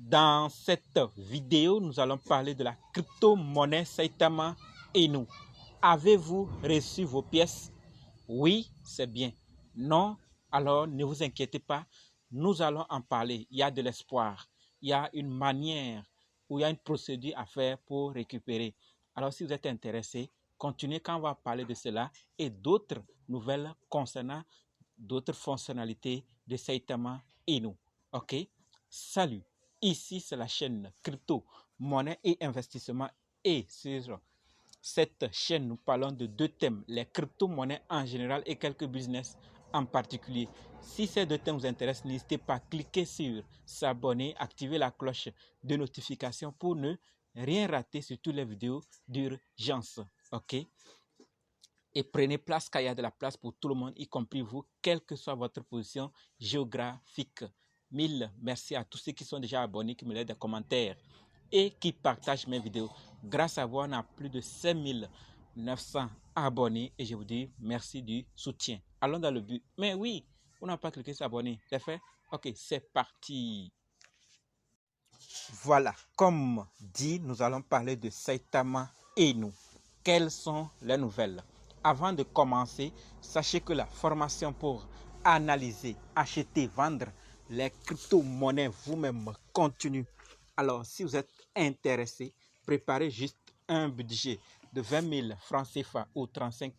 Dans cette vidéo, nous allons parler de la crypto-monnaie Saitama Inu. Avez-vous reçu vos pièces? Oui, c'est bien. Non, alors ne vous inquiétez pas, nous allons en parler. Il y a de l'espoir. Il y a une manière ou il y a une procédure à faire pour récupérer. Alors si vous êtes intéressé, continuez quand on va parler de cela et d'autres nouvelles concernant d'autres fonctionnalités de Saitama Inu. Ok? Salut! Ici, c'est la chaîne crypto, monnaie et investissement. Et sur cette chaîne, nous parlons de deux thèmes, les crypto-monnaies en général et quelques business en particulier. Si ces deux thèmes vous intéressent, n'hésitez pas à cliquer sur s'abonner, activer la cloche de notification pour ne rien rater sur toutes les vidéos d'urgence. Ok? Et prenez place car il y a de la place pour tout le monde, y compris vous, quelle que soit votre position géographique. Mille merci à tous ceux qui sont déjà abonnés, qui me laissent des commentaires et qui partagent mes vidéos. Grâce à vous, on a plus de 5900 abonnés et je vous dis merci du soutien. Allons dans le but. Mais oui, on n'a pas cliqué sur s'abonner. C'est fait? Ok, c'est parti. Voilà, comme dit, nous allons parler de Saitama Inu. Quelles sont les nouvelles? Avant de commencer, sachez que la formation pour analyser, acheter, vendre les crypto-monnaies vous-même continue. Alors, si vous êtes intéressé, préparez juste un budget de 20 000 francs CFA ou 35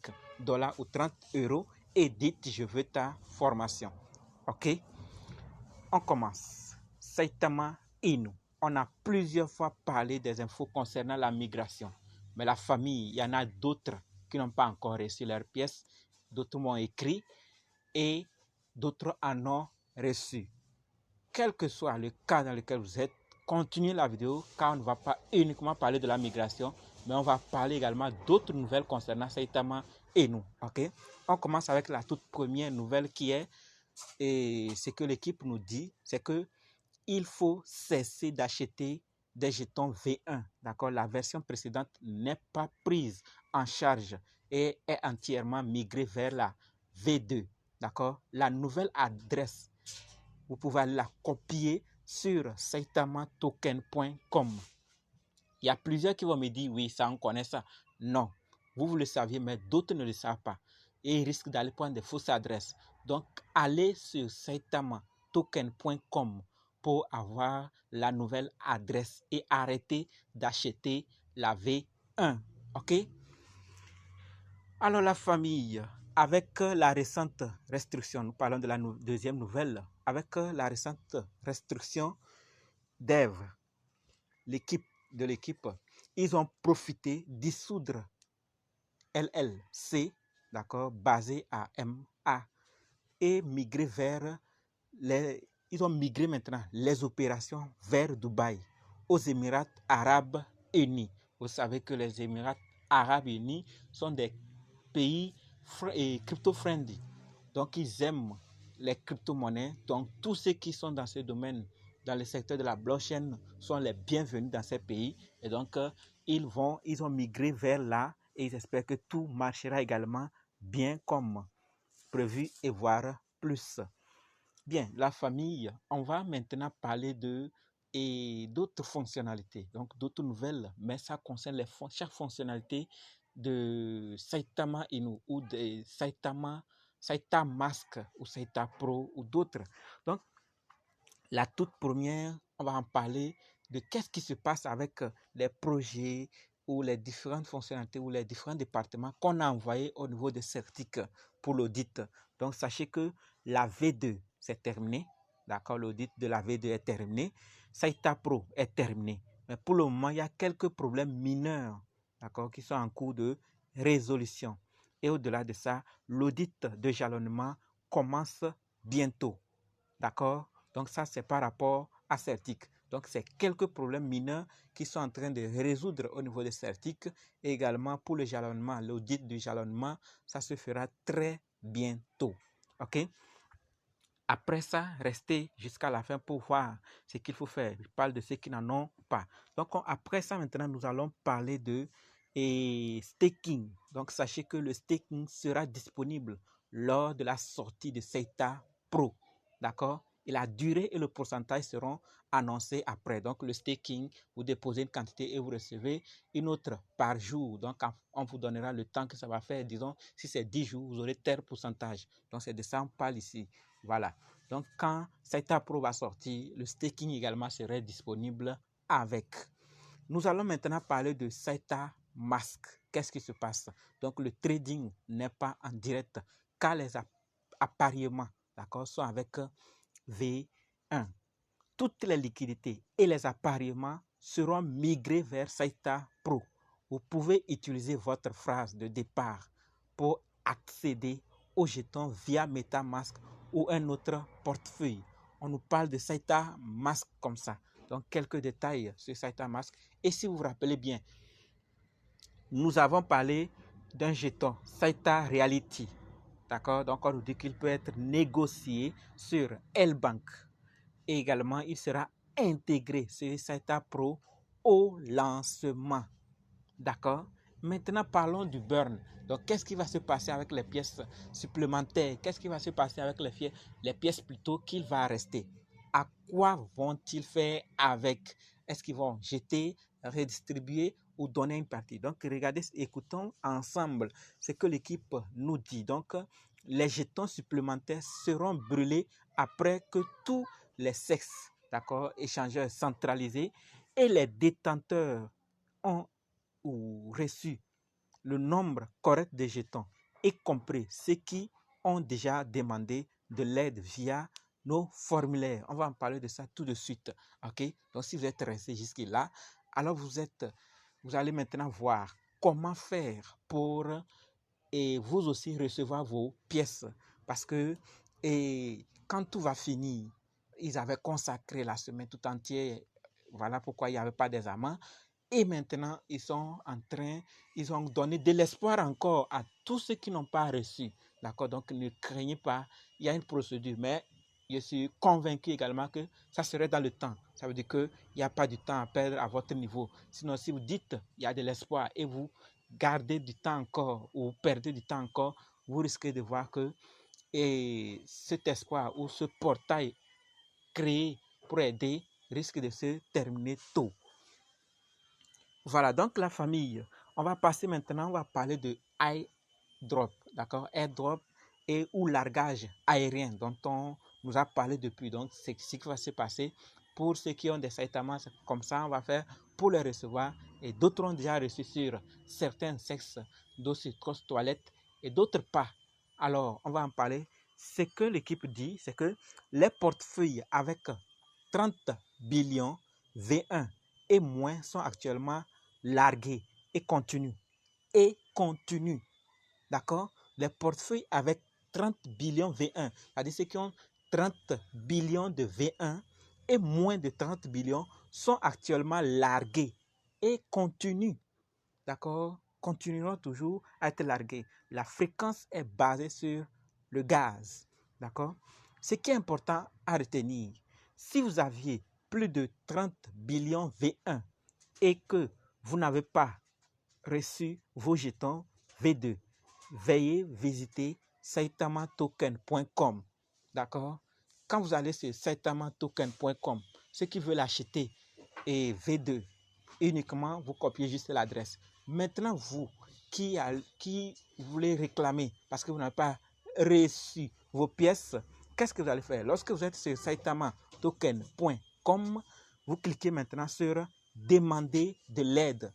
$ ou 30 € et dites je veux ta formation. Ok? On commence. Saitama Inu. On a plusieurs fois parlé des infos concernant la migration. Mais la famille, il y en a d'autres qui n'ont pas encore reçu leurs pièces. D'autres m'ont écrit et d'autres en ont reçu. Quel que soit le cas dans lequel vous êtes, continuez la vidéo car on ne va pas uniquement parler de la migration, mais on va parler également d'autres nouvelles concernant Saitama Inu. Okay? On commence avec la toute première nouvelle qui est, et ce que l'équipe nous dit, c'est que il faut cesser d'acheter des jetons V1. D'accord? La version précédente n'est pas prise en charge et est entièrement migrée vers la V2. D'accord? La nouvelle adresse, vous pouvez la copier sur saitamatoken.com. Il y a plusieurs qui vont me dire, oui, ça, on connaît ça. Non, vous le saviez, mais d'autres ne le savent pas. Et ils risquent d'aller prendre des fausses adresses. Donc, allez sur saitamatoken.com pour avoir la nouvelle adresse et arrêtez d'acheter la V1. OK? Alors, la famille, avec la récente restriction, nous parlons de la deuxième nouvelle, avec la récente restriction d'Eve, l'équipe, ils ont profité dissoudre LLC, d'accord, basé à MA, et migrer vers ils ont migré maintenant les opérations vers Dubaï, aux Émirats Arabes Unis. Vous savez que les Émirats Arabes Unis sont des pays crypto-friendly. Donc, ils aiment les crypto-monnaies. Donc, tous ceux qui sont dans ce domaine, dans le secteur de la blockchain, sont les bienvenus dans ces pays. Et donc, ils ont migré vers là et ils espèrent que tout marchera également bien comme prévu et voire plus. Bien, la famille, on va maintenant parler d'autres fonctionnalités, donc d'autres nouvelles, mais ça concerne chaque fonctionnalité de Saitama Inu ou de Saitamask ou Saita Pro ou d'autres. Donc, la toute première, on va en parler de qu'est-ce qui se passe avec les projets ou les différentes fonctionnalités ou les différents départements qu'on a envoyés au niveau de Certic pour l'audit. Donc, sachez que la V2, c'est terminé. D'accord, l'audit de la V2 est terminé. Saita Pro est terminé. Mais pour le moment, il y a quelques problèmes mineurs, d'accord, qui sont en cours de résolution. Et au-delà de ça, l'audit de jalonnement commence bientôt. D'accord? Donc ça, c'est par rapport à Certic. Donc, c'est quelques problèmes mineurs qui sont en train de résoudre au niveau de Certic. Et également pour le jalonnement, l'audit du jalonnement, ça se fera très bientôt. OK? Après ça, restez jusqu'à la fin pour voir ce qu'il faut faire. Je parle de ceux qui n'en ont pas. Donc, après ça, maintenant, nous allons parler de staking. Donc, sachez que le staking sera disponible lors de la sortie de Saita Pro. D'accord? Et la durée et le pourcentage seront annoncés après. Donc, le staking, vous déposez une quantité et vous recevez une autre par jour. Donc, on vous donnera le temps que ça va faire. Disons, si c'est 10 jours, vous aurez tel pourcentage. Donc, c'est de ça qu'on parle ici. Voilà. Donc, quand Saita Pro va sortir, le staking également serait disponible avec. Nous allons maintenant parler de Saita Mask. Qu'est-ce qui se passe? Donc, le trading n'est pas en direct car les appareillements, d'accord, sont avec V1. Toutes les liquidités et les appareillements seront migrés vers Saita Pro. Vous pouvez utiliser votre phrase de départ pour accéder aux jetons via MetaMask ou un autre portefeuille. On nous parle de Saita Mask comme ça. Donc, quelques détails sur Saita Mask. Et si vous vous rappelez bien, nous avons parlé d'un jeton Saita Reality. D'accord? Donc, on nous dit qu'il peut être négocié sur L-Bank. Et également, il sera intégré sur Saita Pro au lancement. D'accord? Maintenant, parlons du burn. Donc, qu'est-ce qui va se passer avec les pièces supplémentaires? Qu'est-ce qui va se passer avec les pièces plutôt qu'il va rester? À quoi vont-ils faire avec? Est-ce qu'ils vont jeter, redistribuer ou donner une partie? Donc, regardez, écoutons ensemble ce que l'équipe nous dit. Donc, les jetons supplémentaires seront brûlés après que tous les sexes, d'accord, échangeurs centralisés et les détenteurs ont ou reçu le nombre correct de jetons, y compris ceux qui ont déjà demandé de l'aide via nos formulaires. On va en parler de ça tout de suite. Ok? Donc, si vous êtes resté jusque-là, alors vous allez maintenant voir comment faire pour vous aussi recevoir vos pièces. Parce que quand tout va finir, ils avaient consacré la semaine tout entière. Voilà pourquoi il n'y avait pas d'examen. Et maintenant, ils ont donné de l'espoir encore à tous ceux qui n'ont pas reçu. D'accord? Donc, ne craignez pas, il y a une procédure, mais je suis convaincu également que ça serait dans le temps. Ça veut dire qu'il n'y a pas du temps à perdre à votre niveau. Sinon, si vous dites il y a de l'espoir et vous gardez du temps encore ou perdez du temps encore, vous risquez de voir que cet espoir ou ce portail créé pour aider risque de se terminer tôt. Voilà, donc la famille, on va passer maintenant, on va parler de airdrop, d'accord? Airdrop ou largage aérien dont on nous a parlé depuis. Donc, c'est ce qui va se passer pour ceux qui ont des Saitama, comme ça, on va faire pour les recevoir. Et d'autres ont déjà reçu sur certains sexes, d'autres sur Cross Toilette et d'autres pas. Alors, on va en parler. Ce que l'équipe dit, c'est que les portefeuilles avec 30 billions V1 et moins sont actuellement largués et continuent. D'accord? Les portefeuilles avec 30 billions V1, c'est-à-dire ceux qui ont 30 billions de V1 et moins de 30 billions sont actuellement largués et continuent. D'accord? Continueront toujours à être largués. La fréquence est basée sur le gaz. D'accord? Ce qui est important à retenir, si vous aviez plus de 30 billions V1 et que vous n'avez pas reçu vos jetons V2, veuillez visiter saitamatoken.com. D'accord? Quand vous allez sur saitamatoken.com, ceux qui veulent acheter V2, uniquement vous copiez juste l'adresse. Maintenant, vous qui voulez réclamer parce que vous n'avez pas reçu vos pièces, qu'est-ce que vous allez faire? Lorsque vous êtes sur saitamatoken.com, vous cliquez maintenant sur demander de l'aide.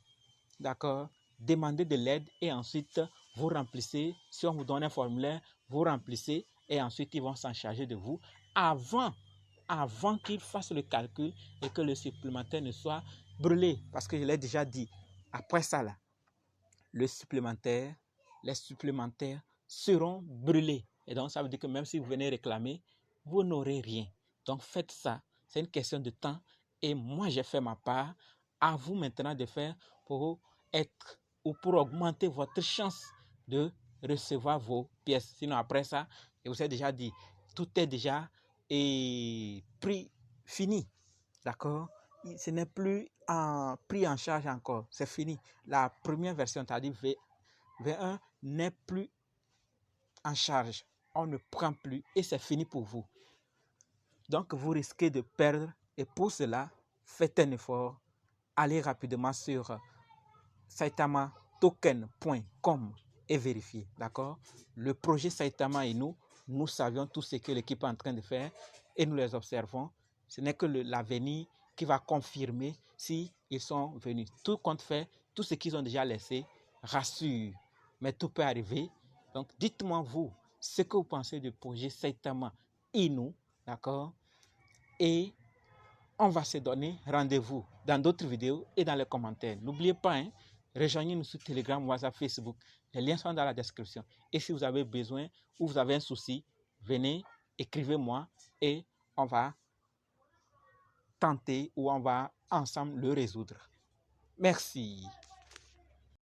D'accord? Demandez de l'aide et ensuite vous remplissez. Si on vous donne un formulaire, vous remplissez et ensuite ils vont s'en charger de vous avant qu'ils fassent le calcul et que le supplémentaire ne soit brûlé. Parce que je l'ai déjà dit, après ça, là, les supplémentaires seront brûlés. Et donc, ça veut dire que même si vous venez réclamer, vous n'aurez rien. Donc, faites ça. C'est une question de temps. Et moi, j'ai fait ma part. À vous maintenant de faire pour être ou pour augmenter votre chance de recevoir vos pièces. Sinon, après ça, je vous ai déjà dit, tout est déjà pris, fini. D'accord? Ce n'est plus pris en charge encore. C'est fini. La première version, c'est-à-dire V1, n'est plus en charge. On ne prend plus et c'est fini pour vous. Donc, vous risquez de perdre. Et pour cela, faites un effort. Allez rapidement sur saitamatoken.com et vérifiez. D'accord? Le projet Saitama et nous savions tout ce que l'équipe est en train de faire et nous les observons. Ce n'est que l'avenir qui va confirmer si ils sont venus. Tout compte fait, tout ce qu'ils ont déjà laissé rassure. Mais tout peut arriver. Donc, dites-moi vous ce que vous pensez du projet Saitama Inu, d'accord? Et on va se donner rendez-vous dans d'autres vidéos et dans les commentaires. N'oubliez pas, rejoignez-nous sur Telegram, WhatsApp, Facebook. Les liens sont dans la description. Et si vous avez besoin ou vous avez un souci, venez, écrivez-moi et on va tenter ou on va ensemble le résoudre. Merci.